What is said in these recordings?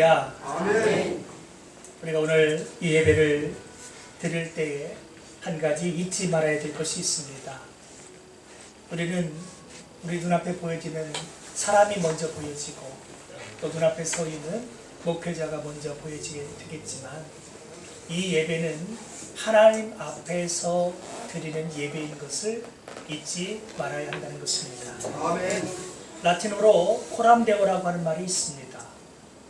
할렐루야. 아멘. 우리가 오늘 이 예배를 드릴 때에 한 가지 잊지 말아야 될 것이 있습니다. 우리는 우리 눈앞에 보여지는 사람이 먼저 보여지고 또 눈앞에 서 있는 목회자가 먼저 보여지게 되겠지만 이 예배는 하나님 앞에서 드리는 예배인 것을 잊지 말아야 한다는 것입니다. 아멘. 라틴어로 코람데오라고 하는 말이 있습니다.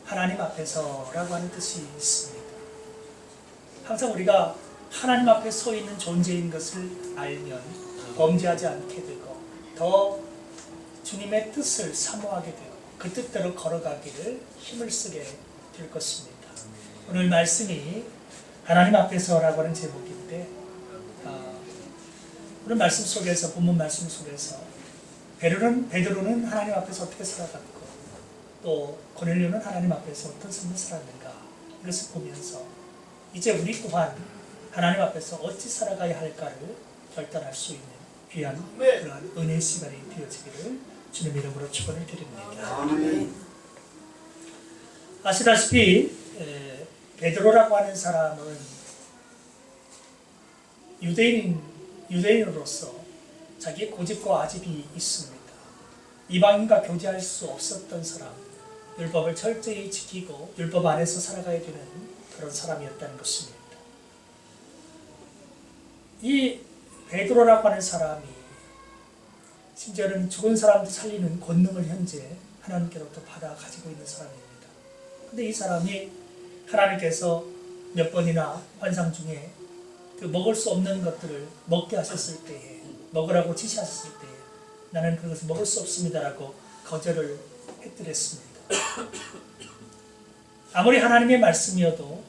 하나님 앞에서라고 하는 뜻이 있습니다. 항상 우리가 하나님 앞에 서 있는 존재인 것을 알면 범죄하지 않게 되고 더 주님의 뜻을 사모하게 되고 그 뜻대로 걸어가기를 힘을 쓰게 될 것입니다. 오늘 말씀이 하나님 앞에서라고 하는 제목인데 오늘 말씀 속에서 본문 말씀 속에서 베드로는 하나님 앞에서 어떻게 살아갔고 또 고넬료는 하나님 앞에서 어떤 삶을 살았는가 이것을 보면서 이제 우리 또한 하나님 앞에서 어찌 살아가야 할까를 결단할 수 있는 귀한 그러한 은혜 시간이 되어지기를 주님 이름으로 축원을 드립니다. 아멘. 아시다시피 베드로라고 하는 사람은 유대인으로서 자기의 고집과 아집이 있습니다. 이방인과 교제할 수 없었던 사람, 율법을 철저히 지키고 율법 안에서 살아가야 되는 그런 사람이었다는 것입니다. 이 베드로라고 하는 사람이 심지어는 죽은 사람도 살리는 권능을 현재 하나님께로부터 받아 가지고 있는 사람입니다. 근데 이 사람이 하나님께서 몇 번이나 환상 중에 그 먹을 수 없는 것들을 먹게 하셨을 때에 먹으라고 지시하셨을 때에 나는 그것을 먹을 수 없습니다라고 거절을 했더랬습니다. 아무리 하나님의 말씀이어도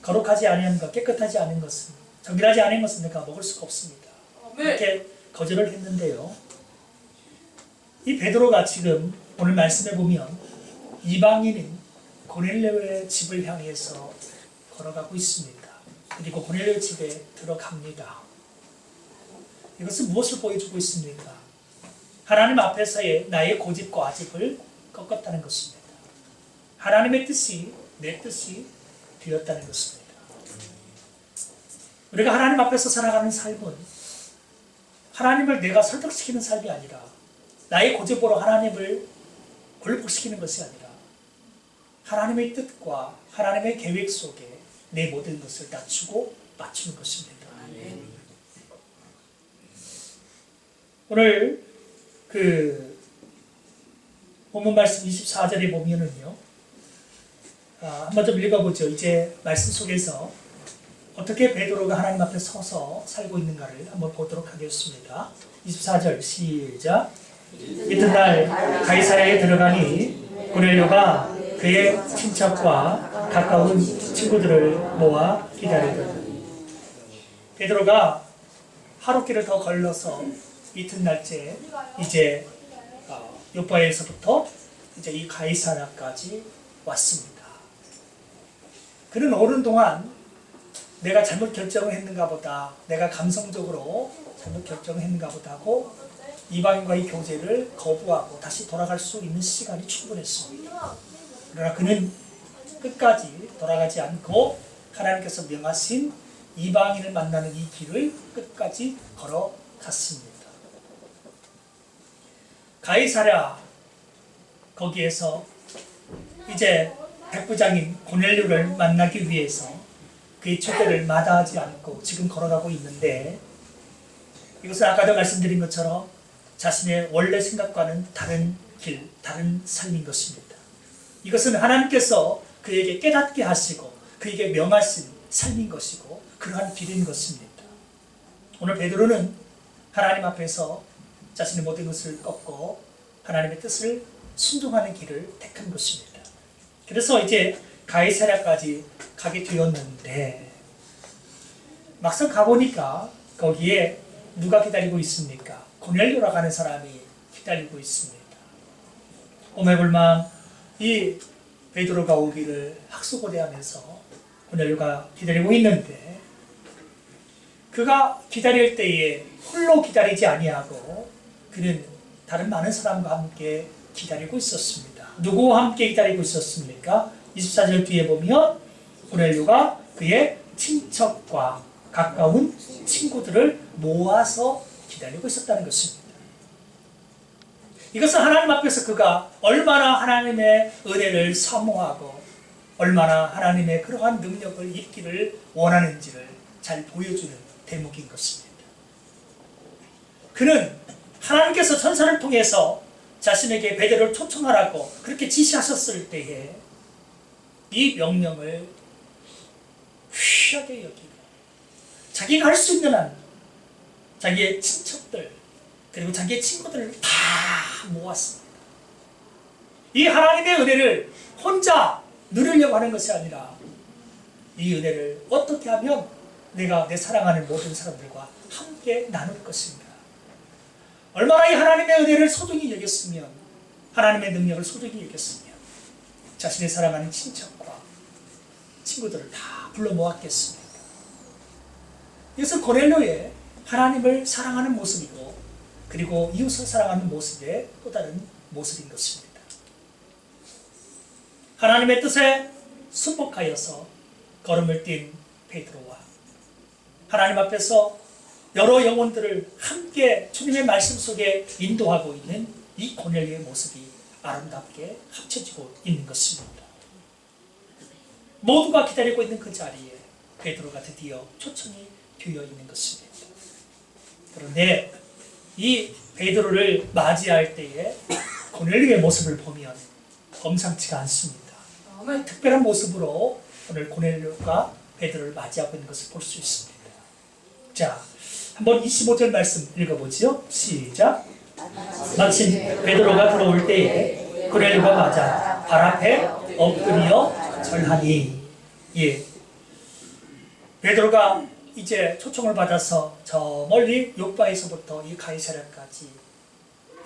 거룩하지 아니한 것, 깨끗하지 않은 것은 정결하지 않은 것은 내가 먹을 수가 없습니다. 이렇게 거절을 했는데요. 이 베드로가 지금 오늘 말씀에 보면 이방인인 고넬료의 집을 향해서 걸어가고 있습니다. 그리고 고넬료 집에 들어갑니다. 이것은 무엇을 보여주고 있습니까? 하나님 앞에서의 나의 고집과 아집을 꺾었다는 것입니다. 하나님의 뜻이 내 뜻이 되었다는 것입니다. 우리가 하나님 앞에서 살아가는 삶은 하나님을 내가 설득시키는 삶이 아니라 나의 고집으로 하나님을 굴복시키는 것이 아니라 하나님의 뜻과 하나님의 계획 속에 내 모든 것을 낮추고 맞추는 것입니다. 오늘 그 본문 말씀 24절에 보면은요, 한번 좀 읽어보죠. 이제 말씀 속에서 어떻게 베드로가 하나님 앞에 서서 살고 있는가를 한번 보도록 하겠습니다. 24절 시작. 이튿날 가이사랴에 들어가니 고넬료가 그의 친척과 가까운 친구들을 모아 기다리더니 베드로가 하루길을 더 걸러서 이튿날째 이제 요파에서부터 이제 이 가이사랴까지 왔습니다. 그는 오는 동안 내가 잘못 결정을 했는가 보다, 내가 감성적으로 잘못 결정을 했는가 보다 하고 이방인과의 교제를 거부하고 다시 돌아갈 수 있는 시간이 충분했습니다. 그러나 그는 끝까지 돌아가지 않고 하나님께서 명하신 이방인을 만나는 이 길을 끝까지 걸어갔습니다. 가이사랴 거기에서 이제 백부장인 고넬료를 만나기 위해서 그의 초대를 마다하지 않고 지금 걸어가고 있는데 이것은 아까도 말씀드린 것처럼 자신의 원래 생각과는 다른 길, 다른 삶인 것입니다. 이것은 하나님께서 그에게 깨닫게 하시고 그에게 명하신 삶인 것이고 그러한 길인 것입니다. 오늘 베드로는 하나님 앞에서 자신의 모든 것을 꺾고 하나님의 뜻을 순종하는 길을 택한 것입니다. 그래서 이제 가이사랴까지 가게 되었는데 막상 가보니까 거기에 누가 기다리고 있습니까? 고넬료라고 하는 사람이 기다리고 있습니다. 오매불망 이 베드로가 오기를 학수고대하면서 고넬료가 기다리고 있는데 그가 기다릴 때에 홀로 기다리지 아니하고 그는 다른 많은 사람과 함께 기다리고 있었습니다. 누구와 함께 기다리고 있었습니까? 24절 뒤에 보면 고넬료가 그의 친척과 가까운 친구들을 모아서 기다리고 있었다는 것입니다. 이것은 하나님 앞에서 그가 얼마나 하나님의 은혜를 사모하고 얼마나 하나님의 그러한 능력을 입기를 원하는지를 잘 보여주는 대목인 것입니다. 그는 하나님께서 천사를 통해서 자신에게 베드로를 초청하라고 그렇게 지시하셨을 때에 이 명령을 귀하게 여기고 자기가 할 수 있는 한 자기의 친척들 그리고 자기의 친구들을 다 모았습니다. 이 하나님의 은혜를 혼자 누리려고 하는 것이 아니라 이 은혜를 어떻게 하면 내가 내 사랑하는 모든 사람들과 함께 나눌 것인가. 얼마나 이 하나님의 은혜를 소중히 여겼으면 하나님의 능력을 소중히 여겼으면 자신의 사랑하는 친척과 친구들을 다 불러 모았겠습니까? 이것은 고넬료의 하나님을 사랑하는 모습이고 그리고 이웃을 사랑하는 모습의 또 다른 모습인 것입니다. 하나님의 뜻에 순복하여서 걸음을 띈 베드로와 하나님 앞에서 여러 영혼들을 함께 주님의 말씀 속에 인도하고 있는 이 고넬료의 모습이 아름답게 합쳐지고 있는 것입니다. 모두가 기다리고 있는 그 자리에 베드로가 드디어 초청이 되어 있는 것입니다. 그런데 이 베드로를 맞이할 때에 고넬료의 모습을 보면 범상치가 않습니다. 특별한 모습으로 오늘 고넬료가 베드로를 맞이하고 있는 것을 볼 수 있습니다. 자, 한번 25절 말씀 읽어보지요. 시작. 마침 베드로가 들어올 때에 고넬료가 맞아 발 앞에 엎드려 절하니. 예, 베드로가 이제 초청을 받아서 저 멀리 요바에서부터 이 가이사랴까지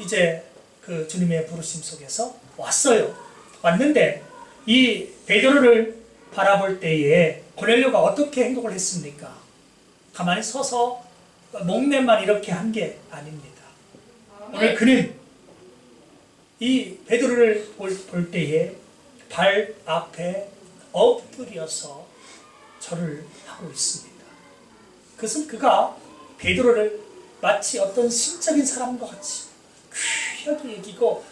이제 그 주님의 부르심 속에서 왔어요. 왔는데 이 베드로를 바라볼 때에 고넬료가 어떻게 행동을 했습니까? 가만히 서서 목례만 이렇게 한 게 아닙니다. 오늘 그는 이 베드로를 볼 때에 발 앞에 엎드려서 절을 하고 있습니다. 그것은 그가 베드로를 마치 어떤 신적인 사람과 같이 귀하게 여기고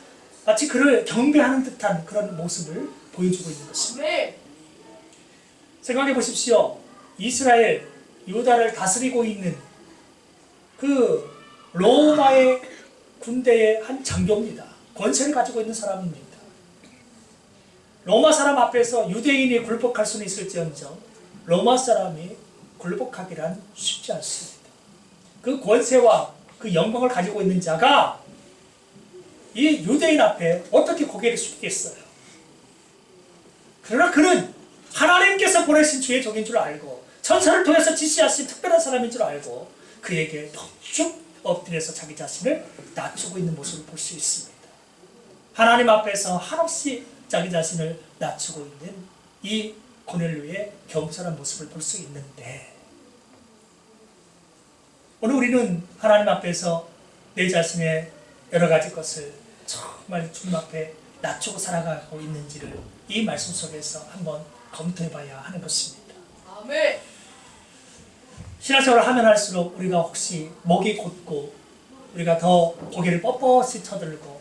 마치 그를 경배하는 듯한 그런 모습을 보여주고 있는 것입니다. 생각해 보십시오. 이스라엘, 유다를 다스리고 있는 그 로마의 군대의 한 장교입니다. 권세를 가지고 있는 사람입니다. 로마 사람 앞에서 유대인이 굴복할 수는 있을지언정 로마 사람이 굴복하기란 쉽지 않습니다. 그 권세와 그 영광을 가지고 있는 자가 이 유대인 앞에 어떻게 고개를 숙이겠어요? 그러나 그는 하나님께서 보내신 주의 종인 줄 알고 천사를 통해서 지시하신 특별한 사람인 줄 알고 그에게 쭉 엎드려서 자기 자신을 낮추고 있는 모습을 볼 수 있습니다. 하나님 앞에서 한없이 자기 자신을 낮추고 있는 이 고넬료의 겸손한 모습을 볼 수 있는데 오늘 우리는 하나님 앞에서 내 자신의 여러 가지 것을 정말 주님 앞에 낮추고 살아가고 있는지를 이 말씀 속에서 한번 검토해 봐야 하는 것입니다. 아멘. 신앙생활을 하면 할수록 우리가 혹시 목이 곧고 우리가 더 고개를 뻣뻣이 쳐들고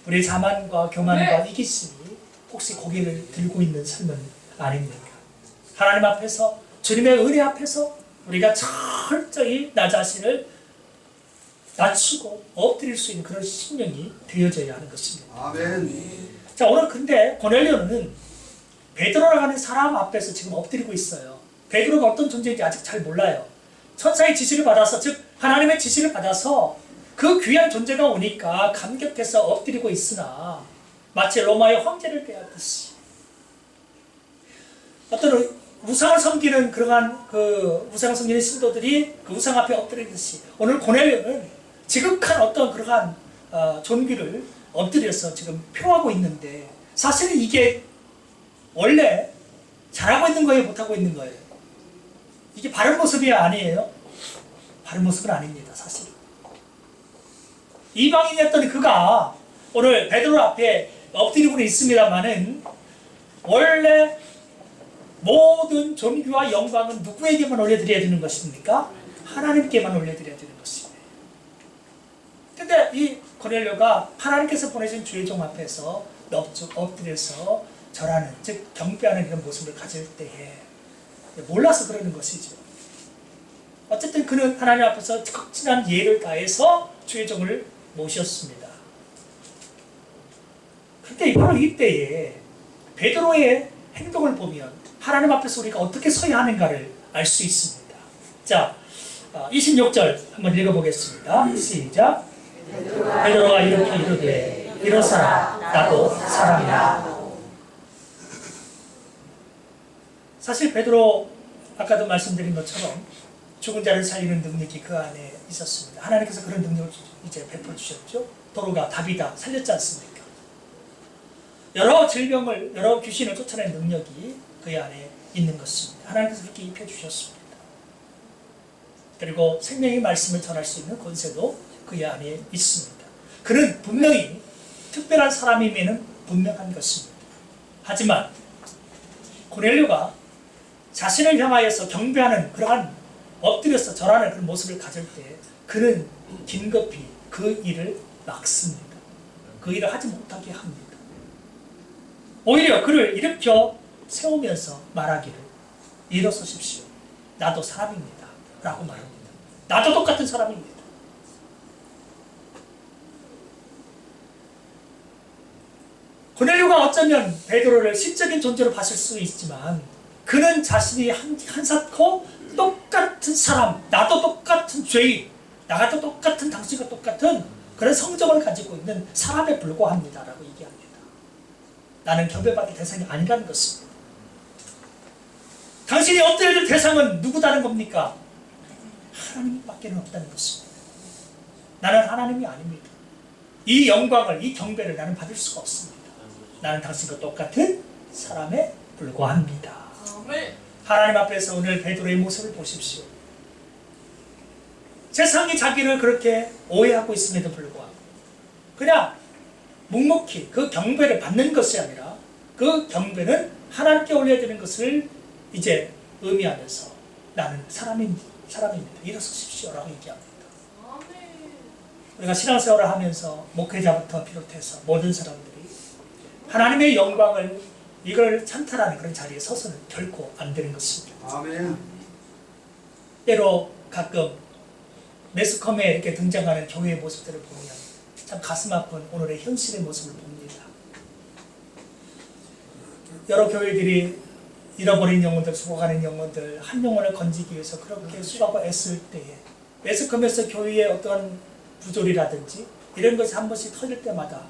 우리의 자만과 교만과 이기심이 혹시 고개를 들고 있는 삶은 아닙니까? 하나님 앞에서 주님의 은혜 앞에서 우리가 철저히 나 자신을 낮추고 엎드릴 수 있는 그런 심령이 되어져야 하는 것입니다. 아멘. 자, 오늘 근데 고넬료는 베드로라고 하는 사람 앞에서 지금 엎드리고 있어요. 베드로가 어떤 존재인지 아직 잘 몰라요. 천사의 지시를 받아서, 즉 하나님의 지시를 받아서 그 귀한 존재가 오니까 감격해서 엎드리고 있으나 마치 로마의 황제를 대하듯이 어떤 우상을 섬기는 그러한 그 우상을 섬기는 신도들이 그 우상 앞에 엎드리듯이 오늘 고넬료는 지극한 어떤 그러한 존귀를 엎드려서 지금 표하고 있는데 사실은 이게 원래 잘하고 있는 거예요, 못하고 있는 거예요? 이게 바른 모습이 아니에요? 바른 모습은 아닙니다, 사실은. 이방인이었던 그가 오늘 베드로 앞에 엎드리고는 있습니다만은 원래 모든 존귀와 영광은 누구에게만 올려드려야 되는 것입니까? 하나님께만 올려드려야 되는 것입니다. 근데 이 고넬료가 하나님께서 보내신 주의 종 앞에서 엎드려서 절하는, 즉 경배하는 이런 모습을 가질 때에 몰라서 그러는 것이죠. 어쨌든 그는 하나님 앞에서 극진한 예를 다해서 주의 종을 모셨습니다. 그런데 바로 이때에 베드로의 행동을 보면 하나님 앞에서 우리가 어떻게 서야 하는가를 알 수 있습니다. 자, 26절 한번 읽어보겠습니다. 시작. 베드로가 이렇게 이르되 이로사라 나도 사람이라. 사실 베드로 아까도 말씀드린 것처럼 죽은 자를 살리는 능력이 그 안에 있었습니다. 하나님께서 그런 능력을 이제 베풀어 주셨죠. 도로가 다비다 살렸지 않습니까? 여러 질병을, 여러 귀신을 쫓아내는 능력이 그의 안에 있는 것입니다. 하나님께서 그렇게 입혀 주셨습니다. 그리고 생명의 말씀을 전할 수 있는 권세도 그의 안에 있습니다. 그는 분명히 특별한 사람임에는 분명한 것입니다. 하지만 고넬료가 자신을 향하여서 경배하는 그러한 엎드려서 절하는 그런 모습을 가질 때 그는 긴급히 그 일을 막습니다. 그 일을 하지 못하게 합니다. 오히려 그를 일으켜 세우면서 말하기를 일어서십시오. 나도 사람입니다. 라고 말합니다. 나도 똑같은 사람입니다. 고넬료가 어쩌면 베드로를 신적인 존재로 봤을 수 있지만 그는 자신이 한사코 똑같은 사람, 나도 똑같은 죄인, 나도 똑같은 당신과 똑같은 그런 성정을 가지고 있는 사람에 불과합니다. 라고 얘기합니다. 나는 경배받을 대상이 아니라는 것입니다. 당신이 엎드려야 될 대상은 누구다는 겁니까? 하나님밖에는 없다는 것입니다. 나는 하나님이 아닙니다. 이 영광을, 이 경배를 나는 받을 수가 없습니다. 나는 당신과 똑같은 사람에 불과합니다. 하나님 앞에서 오늘 베드로의 모습을 보십시오. 세상이 자기를 그렇게 오해하고 있음에도 불구하고 그냥 묵묵히 그 경배를 받는 것이 아니라 그 경배는 하나님께 올려드리는 것을 이제 의미하면서 나는 사람입니다. 일어서십시오 라고 얘기합니다. 우리가 신앙생활을 하면서 목회자부터 비롯해서 모든 사람들이 하나님의 영광을 이걸 찬탈하는 그런 자리에 서서는 결코 안 되는 것입니다. 아멘. 때로 가끔 매스컴에 이렇게 등장하는 교회의 모습들을 보면 참 가슴 아픈 오늘의 현실의 모습을 봅니다. 여러 교회들이 잃어버린 영혼들, 죽어가는 영혼들, 한 영혼을 건지기 위해서 그렇게 수고하고 애쓸 때에 매스컴에서 교회의 어떤 부조리라든지 이런 것이 한 번씩 터질 때마다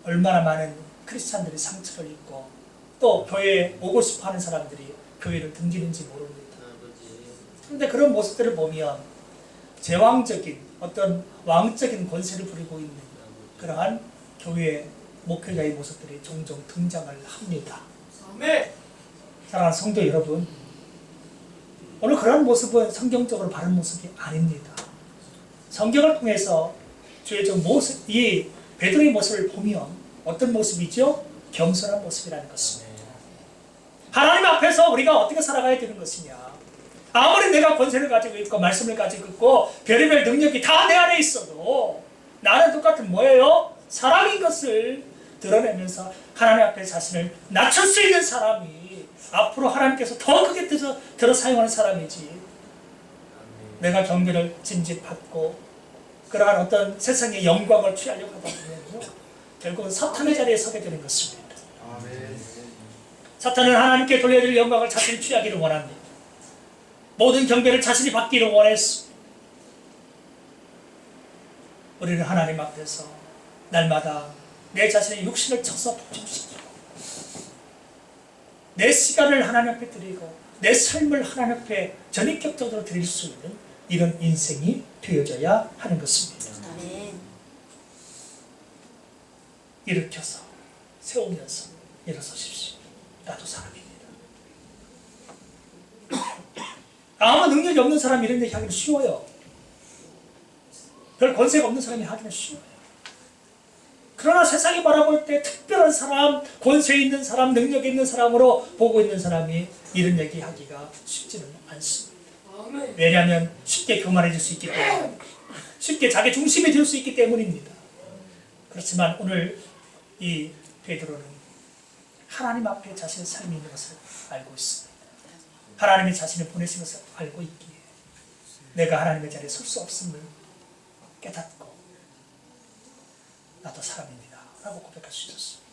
얼마나 많은 크리스찬들이 상처를 입고 또 교회에 오고 싶어 하는 사람들이 교회를 등지는지 모릅니다. 그런데 그런 모습들을 보면 제왕적인 어떤 왕적인 권세를 부리고 있는 그러한 교회 목회자의 모습들이 종종 등장을 합니다. 사랑하는 성도 여러분, 오늘 그런 모습은 성경적으로 바른 모습이 아닙니다. 성경을 통해서 주의 저 모습, 이 베드로의 모습을 보면 어떤 모습이죠? 겸손한 모습이라는 것입니다. 하나님 앞에서 우리가 어떻게 살아가야 되는 것이냐? 아무리 내가 권세를 가지고 있고 말씀을 가지고 있고 별의별 능력이 다 내 안에 있어도 나는 똑같은 뭐예요? 사람인 것을 드러내면서 하나님 앞에 자신을 낮출 수 있는 사람이 앞으로 하나님께서 더 크게 들어 사용하는 사람이지, 내가 경배를 진짓받고 그러한 어떤 세상의 영광을 취하려고 하다 보면요 결국은 사탄의 자리에 서게 되는 것입니다. 아멘. 사탄은 하나님께 돌려드릴 영광을 자신이 취하기를 원합니다. 모든 경배를 자신이 받기를 원했어. 우리는 하나님 앞에서 날마다 내 자신의 육신을 쳐서 부정시키고 내 시간을 하나님 앞에 드리고 내 삶을 하나님 앞에 전인격적으로 드릴 수 있는 이런 인생이 되어져야 하는 것입니다. 아멘. 일으켜서 세우면서 일어서십시오. 나도 사람입니다. 아무 능력이 없는 사람이 이런 얘기 하기는 쉬워요. 별 권세가 없는 사람이 하기는 쉬워요. 그러나 세상이 바라볼 때 특별한 사람, 권세 있는 사람, 능력 있는 사람으로 보고 있는 사람이 이런 얘기하기가 쉽지는 않습니다. 왜냐하면 쉽게 교만해질 수 있기 때문에, 쉽게 자기 중심이 될 수 있기 때문입니다. 그렇지만 오늘 이 베드로는 하나님 앞에 자신의 삶이 있는 것을 알고 있습니다. 하나님이 자신을 보내신 것을 알고 있기에 내가 하나님의 자리에 설 수 없음을 깨닫고 나도 사람입니다 라고 고백할 수 있었습니다.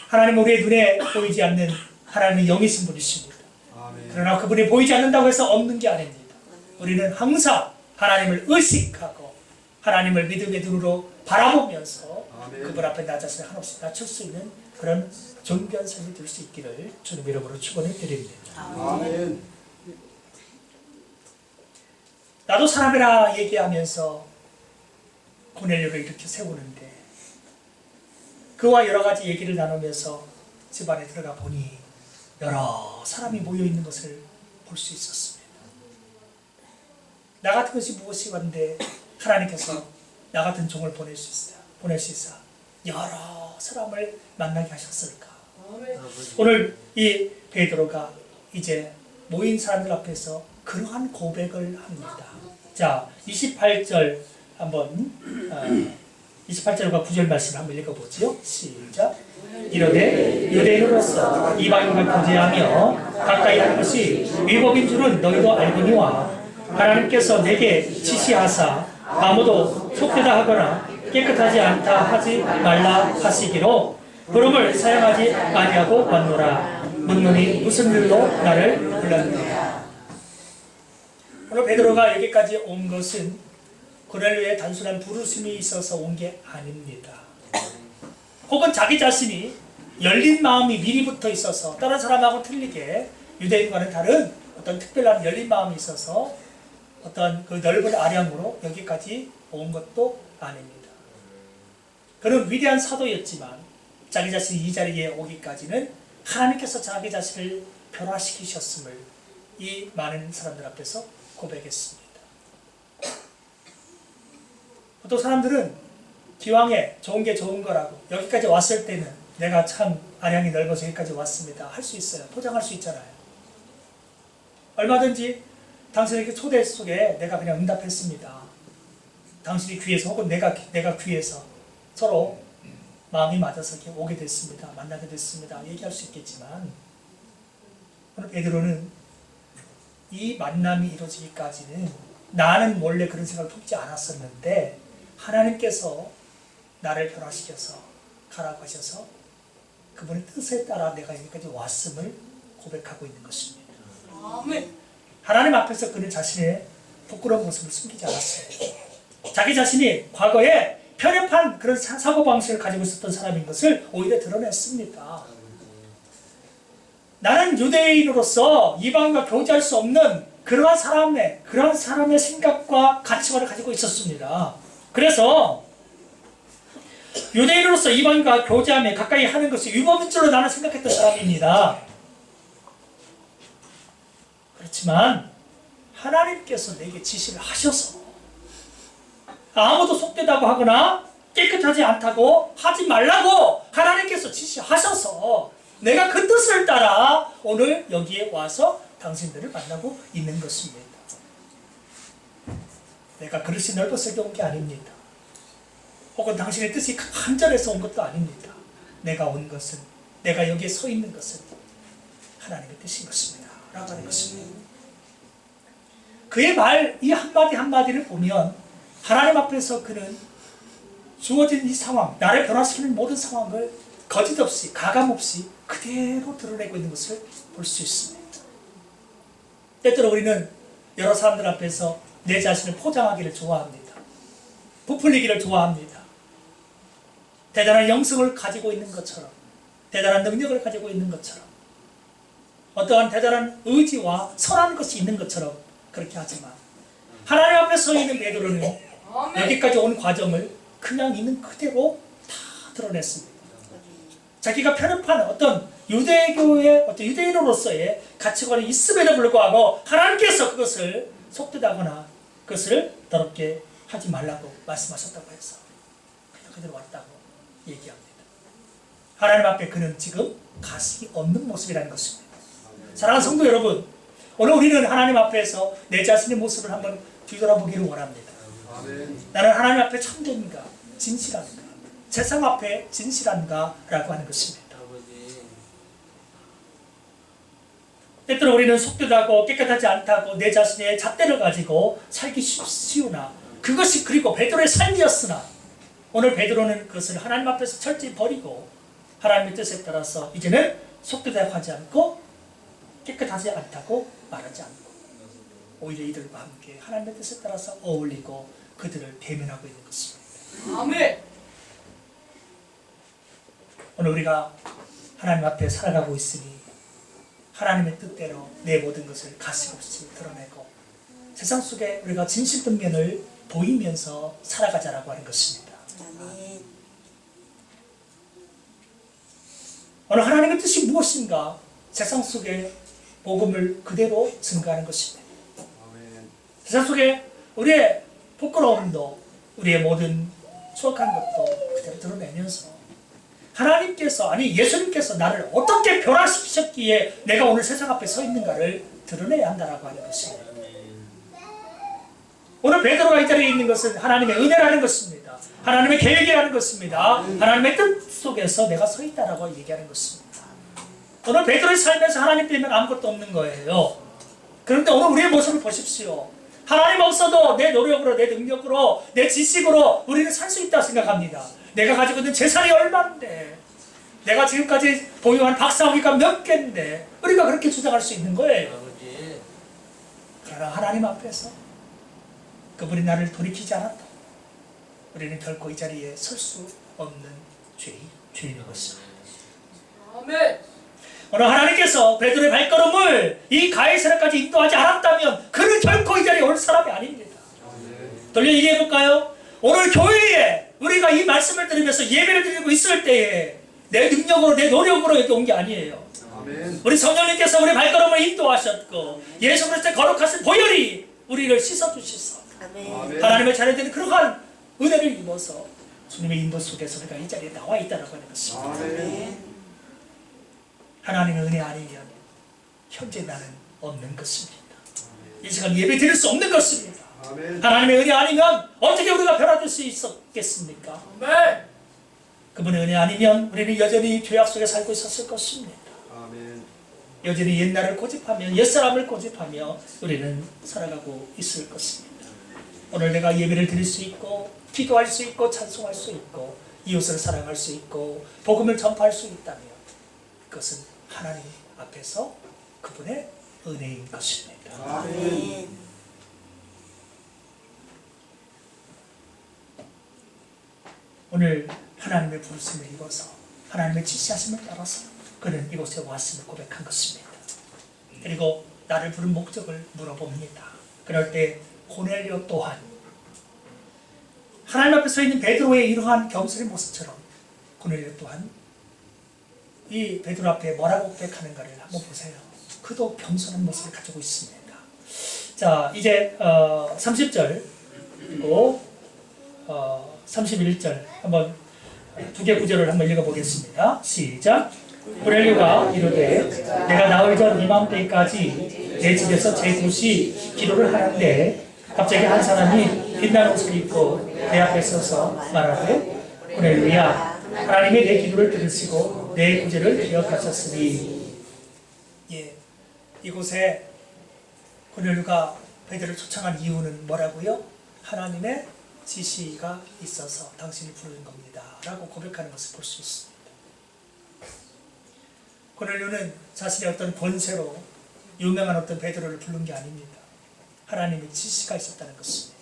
하나님은 우리의 눈에 보이지 않는 하나님의 영이신 분이십니다. 그러나 그분이 보이지 않는다고 해서 없는 게 아닙니다. 우리는 항상 하나님을 의식하고 하나님을 믿음의 눈으로 바라보면서 그분 앞에 나 자신을 한없이 낮출 수 있는 그런 존귀한 삶이 될 수 있기를 주님 이름으로 축원해 드립니다. 아멘. 나도 사람이라 얘기하면서 고넬료를 이렇게 세우는데 그와 여러 가지 얘기를 나누면서 집안에 들어가 보니 여러 사람이 모여 있는 것을 볼 수 있었습니다. 나 같은 것이 무엇이건데 하나님께서 나 같은 종을 보낼 수 있어 여러 사람을 만나게 하셨을까? 오늘 이 베드로가 이제 모인 사람들 앞에서 그러한 고백을 합니다. 자, 28절 한번 28절과 9절 말씀을 한번 읽어보지요. 시작. 이르되 유대인으로서 이방인과 교제하며 가까이 하는 것이 위법인 줄은 너희도 알거니와 하나님께서 내게 지시하사 아무도 속되다 하거나 깨끗하지 않다 하지 말라 하시기로 부름을 사용하지 아니하고 왔노라. 묻노니 무슨 일로 나를 불렀느냐. 오늘 베드로가 여기까지 온 것은 고넬료의 단순한 부르심이 있어서 온 게 아닙니다. 혹은 자기 자신이 열린 마음이 미리부터 있어서 다른 사람하고 틀리게 유대인과는 다른 어떤 특별한 열린 마음이 있어서 어떤 그 넓은 아량으로 여기까지 온 것도 아닙니다. 그는 위대한 사도였지만 자기 자신이 이 자리에 오기까지는 하나님께서 자기 자신을 변화시키셨음을 이 많은 사람들 앞에서 고백했습니다. 보통 사람들은 기왕에 좋은 게 좋은 거라고 여기까지 왔을 때는 내가 참 아량이 넓어서 여기까지 왔습니다 할 수 있어요. 포장할 수 있잖아요. 얼마든지 당신에게 초대 속에 내가 그냥 응답했습니다. 당신이 귀해서 혹은 내가 귀해서 서로 마음이 맞아서 이렇게 오게 됐습니다. 만나게 됐습니다. 얘기할 수 있겠지만 오늘 베드로는 이 만남이 이루어지기까지는 나는 원래 그런 생각을 품지 않았었는데 하나님께서 나를 변화시켜서 가라고 하셔서 그분의 뜻에 따라 내가 여기까지 왔음을 고백하고 있는 것입니다. 아멘. 하나님 앞에서 그는 자신의 부끄러운 모습을 숨기지 않았어요. 자기 자신이 과거에 편협한 그런 사고방식을 가지고 있었던 사람인 것을 오히려 드러냈습니다. 나는 유대인으로서 이방인과 교제할 수 없는 그러한 사람의 생각과 가치관을 가지고 있었습니다. 그래서 유대인으로서 이방인과 교제하며 가까이 하는 것이 위법인 줄로 나는 생각했던 사람입니다. 그렇지만 하나님께서 내게 지시를 하셔서 아무도 속되다고 하거나 깨끗하지 않다고 하지 말라고 하나님께서 지시하셔서 내가 그 뜻을 따라 오늘 여기에 와서 당신들을 만나고 있는 것입니다. 내가 그릇이 넓어서 온 게 아닙니다. 혹은 당신의 뜻이 간절해서 온 것도 아닙니다. 내가 온 것은, 내가 여기에 서 있는 것은 하나님의 뜻인 것입니다. 라고 하는 것입니다. 그의 말, 이 한마디 한마디를 보면 하나님 앞에서 그는 주어진 이 상황, 나를 변화시키는 모든 상황을 거짓 없이, 가감 없이 그대로 드러내고 있는 것을 볼 수 있습니다. 때때로 우리는 여러 사람들 앞에서 내 자신을 포장하기를 좋아합니다. 부풀리기를 좋아합니다. 대단한 영성을 가지고 있는 것처럼, 대단한 능력을 가지고 있는 것처럼, 어떠한 대단한 의지와 선한 것이 있는 것처럼 그렇게 하지만 하나님 앞에 서 있는 베드로는 여기까지 온 과정을 그냥 있는 그대로 다 드러냈습니다. 자기가 편협한 어떤 유대교의 어떤 유대인으로서의 가치관이 있음에도 불구하고 하나님께서 그것을 속되다거나 그것을 더럽게 하지 말라고 말씀하셨다고 해서 그대로 왔다고 얘기합니다. 하나님 앞에 그는 지금 가식이 없는 모습이라는 것입니다. 사랑하는 성도 여러분, 오늘 우리는 하나님 앞에서 내 자신의 모습을 한번 뒤돌아보기를 원합니다. 나는 하나님 앞에 참된가, 진실한가, 세상 앞에 진실한가 라고 하는 것입니다. 때때로 우리는 속되다고 깨끗하지 않다고 내 자신의 잣대를 가지고 살기 쉬우나 그것이 그리고 베드로의 삶이었으나 오늘 베드로는 그것을 하나님 앞에서 철저히 버리고 하나님의 뜻에 따라서 이제는 속되다고 하지 않고 깨끗하지 않다고 말하지 않고 오히려 이들과 함께 하나님의 뜻에 따라서 어울리고 그들을 대면하고 있는 것입니다. 아멘. 오늘 우리가 하나님 앞에 살아가고 있으니 하나님의 뜻대로 내 모든 것을 가식없이 드러내고 세상 속에 우리가 진실된 면을 보이면서 살아가자라고 하는 것입니다. 아멘. 오늘 하나님의 뜻이 무엇인가? 세상 속에 복음을 그대로 증거하는 것입니다. 세상 속에 우리의 부끄러움도 우리의 모든 추억한 것도 그대로 드러내면서 하나님께서 아니 예수님께서 나를 어떻게 변화시키셨기에 내가 오늘 세상 앞에 서 있는가를 드러내야 한다라고 하는 것입니다. 오늘 베드로가 이 자리에 있는 것은 하나님의 은혜라는 것입니다. 하나님의 계획이라는 것입니다. 하나님의 뜻 속에서 내가 서 있다라고 얘기하는 것입니다. 오늘 베드로의 삶에서 하나님 빼면 아무것도 없는 거예요. 그런데 오늘 우리의 모습을 보십시오. 하나님 없어도 내 노력으로, 내 능력으로, 내 지식으로 우리는 살 수 있다고 생각합니다. 내가 가지고 있는 재산이 얼마인데, 내가 지금까지 보유한 박사학위가 몇 개인데 우리가 그렇게 주장할 수 있는 거예요. 그러나 하나님 앞에서 그분이 나를 돌이키지 않았다. 우리는 결코 이 자리에 설 수 없는 죄인인 것입니다. 아멘. 오늘 하나님께서 베드로의 발걸음을 이 가이사랴까지 인도하지 않았다면 그는 결코 이 자리에 올 사람이 아닙니다. 돌려 얘기해볼까요? 오늘 교회에 우리가 이 말씀을 들으면서 예배를 드리고 있을 때에 내 능력으로 내 노력으로 여기 온 게 아니에요. 아멘. 우리 성령님께서 우리 발걸음을 인도하셨고 예수 그리스도의 거룩하신 보혈이 우리를 씻어주셔서 아멘. 하나님의 자녀들이 그러한 은혜를 입어서 주님의 인도 속에서 우리가 이 자리에 나와 있다는 것입니다. 아멘. 하나님의 은혜 아니면 현재 나는 없는 것입니다. 이 시간 예배 드릴 수 없는 것입니다. 아멘. 하나님의 은혜 아니면 어떻게 우리가 변화될 수 있었겠습니까? 아멘. 그분의 은혜 아니면 우리는 여전히 죄악 속에 살고 있었을 것입니다. 아멘. 여전히 옛날을 고집하며 옛사람을 고집하며 우리는 살아가고 있을 것입니다. 오늘 내가 예배를 드릴 수 있고 기도할 수 있고 찬송할 수 있고 이웃을 사랑할 수 있고 복음을 전파할 수 있다면 그것은 하나님 앞에서 그분의 은혜인 것입니다. 아멘. 오늘 하나님의 부르심을 입어서 하나님의 지시하심을 따라서 그는 이곳에 왔음을 고백한 것입니다. 그리고 나를 부른 목적을 물어봅니다. 그럴 때 고넬료 또한 하나님 앞에 서 있는 베드로의 이러한 겸손의 모습처럼 고넬료 또한 이 베드로 앞에 뭐라고 고백하는가를 한번 보세요. 그도 겸손한 모습을 가지고 있습니다. 자, 이제 30절 그리고 31절 한번 두 개 구절을 한번 읽어보겠습니다. 시작. 고넬료가 이르되 내가 나흘 전 이맘때까지 내 집에서 제9시 기도를 하는데 갑자기 한 사람이 빛나는 옷을 입고 내 앞에 서서 말하되 고넬료야 하나님이 내 기도를 들으시고 내 구제를 기억하셨으니. 예, 이곳에 고넬료가 베드로를 초청한 이유는 뭐라고요? 하나님의 지시가 있어서 당신을 부르는 겁니다 라고 고백하는 것을 볼 수 있습니다. 고넬료는 자신의 어떤 권세로 유명한 어떤 베드로를 부른 게 아닙니다. 하나님의 지시가 있었다는 것입니다.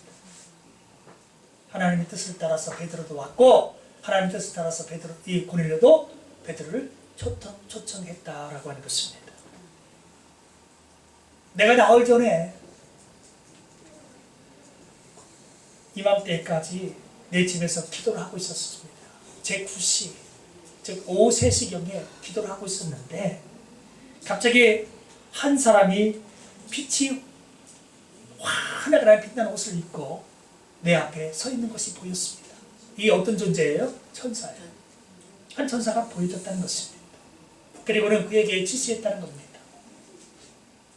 하나님의 뜻을 따라서 베드로도 왔고 하나님의 뜻을 따라서 이 고넬료도 베드로를 초청했다라고 하는 것입니다. 내가 나흘 전에 이맘때까지 내 집에서 기도를 하고 있었습니다. 제9시, 즉 오후 3시경에 기도를 하고 있었는데 갑자기 한 사람이 빛이 환하게 빛나는 옷을 입고 내 앞에 서 있는 것이 보였습니다. 이 어떤 존재예요? 천사예요. 한 천사가 보여줬다는 것입니다. 그리고는 그에게 지시했다는 겁니다.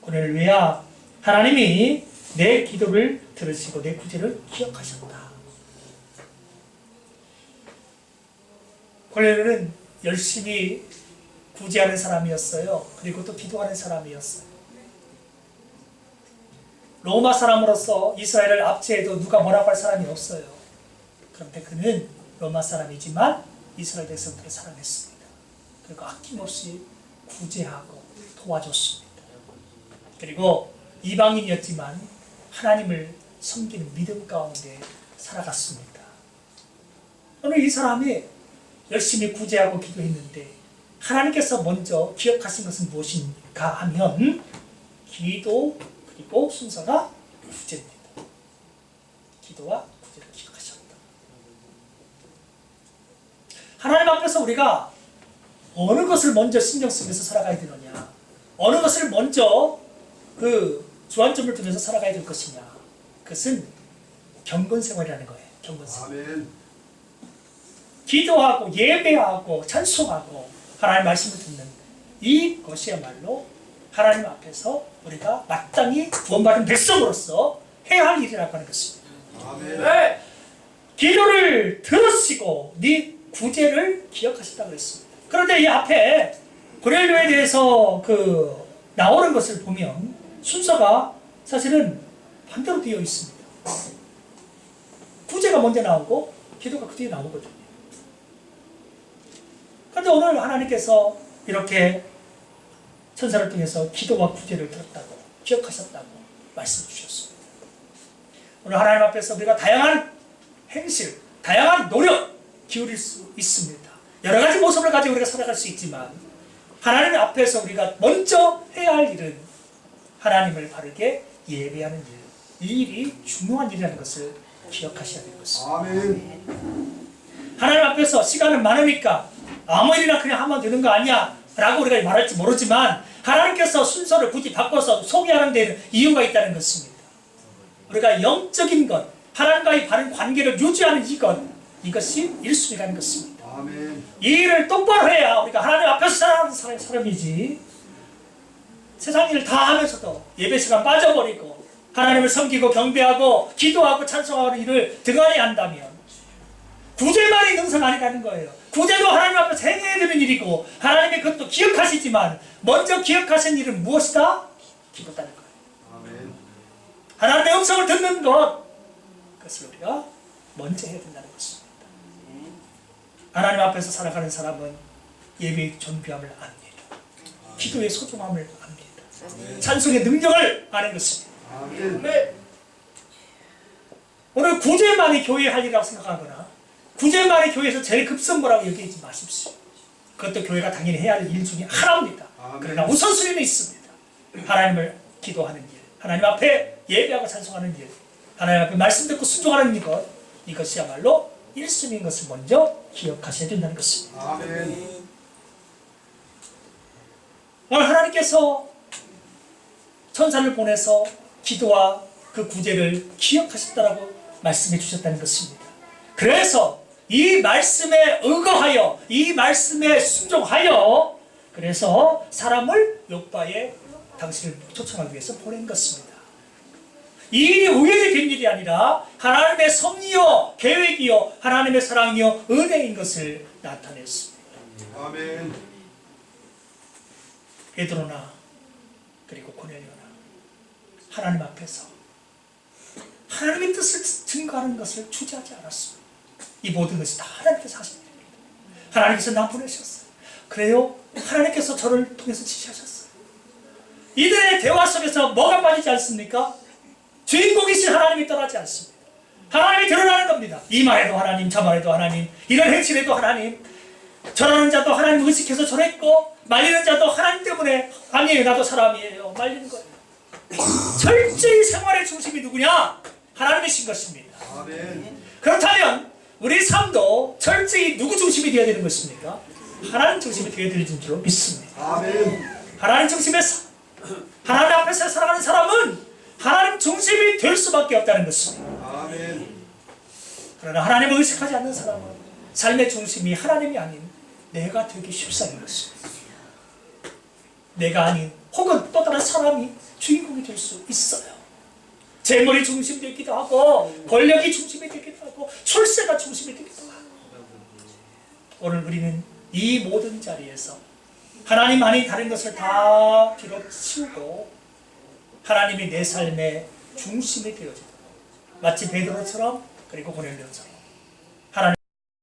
고넬료야, 하나님이 내 기도를 들으시고 내 구제를 기억하셨다. 고넬료는 열심히 구제하는 사람이었어요. 그리고 또 기도하는 사람이었어요. 로마 사람으로서 이스라엘을 압제해도 누가 뭐라고 할 사람이 없어요. 그런데 그는 로마 사람이지만 이스라엘 백성들을 사랑했습니다. 그리고 아낌없이 구제하고 도와줬습니다. 그리고 이방인이었지만 하나님을 섬기는 믿음 가운데 살아갔습니다. 오늘 이 사람이 열심히 구제하고 기도했는데 하나님께서 먼저 기억하신 것은 무엇인가 하면 기도 그리고 순서가 구제입니다. 기도와 구제를 기억하셨다. 하나님 앞에서 우리가 어느 것을 먼저 신경 쓰면서 살아가야 되느냐, 어느 것을 먼저 그 주안점을 두면서 살아가야 될 것이냐, 그것은 경건생활이라는 거예요. 경건생활. 아멘. 기도하고 예배하고 찬송하고 하나님 말씀을 듣는 이것이야말로 하나님 앞에서 우리가 마땅히 구원받은 백성으로서 해야 할 일이라고 하는 것입니다. 아멘. 네. 기도를 들으시고 네 구제를 기억하셨다고 했습니다. 그런데 이 앞에 고넬료에 대해서 나오는 것을 보면 순서가 사실은 반대로 되어 있습니다. 구제가 먼저 나오고 기도가 그 뒤에 나오거든요. 그런데 오늘 하나님께서 이렇게 천사를 통해서 기도와 구제를 들었다고 기억하셨다고 말씀해 주셨습니다. 오늘 하나님 앞에서 우리가 다양한 행실, 다양한 노력 기울일 수 있습니다. 여러 가지 모습을 가지고 우리가 살아갈 수 있지만 하나님 앞에서 우리가 먼저 해야 할 일은 하나님을 바르게 예배하는 일, 이 일이 중요한 일이라는 것을 기억하셔야 될 것입니다. 아멘. 하나님 앞에서 시간은 많으니까 아무 일이나 그냥 하면 되는 거 아니야 라고 우리가 말할지 모르지만 하나님께서 순서를 굳이 바꿔서 소개하는 데는 이유가 있다는 것입니다. 우리가 영적인 것, 하나님과의 바른 관계를 유지하는 이것이 1순위라는 것입니다. 아멘. 이 일을 똑바로 해야 우리가 하나님 앞에서 살아가는 사람이지, 세상 일 다 하면서도 예배 시간 빠져버리고 하나님을 섬기고 경배하고 기도하고 찬송하는 일을 등한히 한다면 구제만이 능사가 아니라는 거예요. 구제도 하나님 앞에서 행해야 되는 일이고 하나님이 그것도 기억하시지만 먼저 기억하신 일은 무엇이다? 기도다는 거예요. 아멘. 하나님의 음성을 듣는 것, 그것을 우리가 먼저 해야 된다는 것입니다. 하나님 앞에서 살아가는 사람은 예배의 존귀함을 압니다. 기도의 소중함을 압니다. 찬송의 능력을 아는 것입니다. 아멘. 네. 오늘 구제만이 교회의 할 일이라고 생각하거나 구제만이 교회에서 제일 급선무라고 여기지 마십시오. 그것도 교회가 당연히 해야 할 일 중에 하나입니다. 아멘. 그러나 우선순위는 있습니다. 하나님을 기도하는 일, 하나님 앞에 예배하고 찬송하는 일, 하나님 앞에 말씀 듣고 순종하는 이것이야말로 1순위인 것을 먼저 기억하셔야 된다는 것입니다. 아멘. 오늘 하나님께서 천사를 보내서 기도와 그 구제를 기억하셨다라고 말씀해 주셨다는 것입니다. 그래서 이 말씀에 의거하여, 이 말씀에 순종하여, 그래서 사람을 욥바에 당신을 초청하기 위해서 보낸 것입니다. 이 일이 우연히 된 일이 아니라 하나님의 섭리요, 계획이요, 하나님의 사랑이요, 은혜인 것을 나타냈습니다. 아멘. 베드로나 그리고 고넬료나 하나님 앞에서 하나님의 뜻을 증거하는 것을 주저하지 않았습니다. 이 모든 것이 다 하나님께서 하신 일입니다. 하나님께서 나 보내셨어요. 그래요? 하나님께서 저를 통해서 지시하셨어요. 이들의 대화 속에서 뭐가 빠지지 않습니까? 주인공이신 하나님이 떠나지 않습니다. 하나님이 드러나는 겁니다. 이 말에도 하나님, 저 말에도 하나님, 이런 행실에도 하나님, 저러는 자도 하나님 의식해서 저랬고, 말리는 자도 하나님 때문에 아니에요, 나도 사람이에요, 말리는 거예요. 철저히 생활의 중심이 누구냐? 하나님이신 것입니다. 아멘. 그렇다면 우리 삶도 철저히 누구 중심이 되어야 되는 것입니까? 하나님 중심이 되어야 되는 줄로 믿습니다. 아멘. 하나님 중심에서 하나님 앞에서 살아가는 사람은 하나님 중심이 될 수밖에 없다는 것입니다. 아멘. 그러나 하나님을 의식하지 않는 사람은 삶의 중심이 하나님이 아닌 내가 되기 쉽사인 것입니다. 내가 아닌 혹은 또 다른 사람이 주인공이 될 수 있어요. 재물이 중심이 되기도 하고 권력이 중심이 되기도 하고 출세가 중심이 되기도 하고 오늘 우리는 이 모든 자리에서 하나님 아닌 다른 것을 다 뒤로 치우고 하나님이 내 삶의 중심이 되어지도록 마치 베드로처럼 그리고 고넬료처럼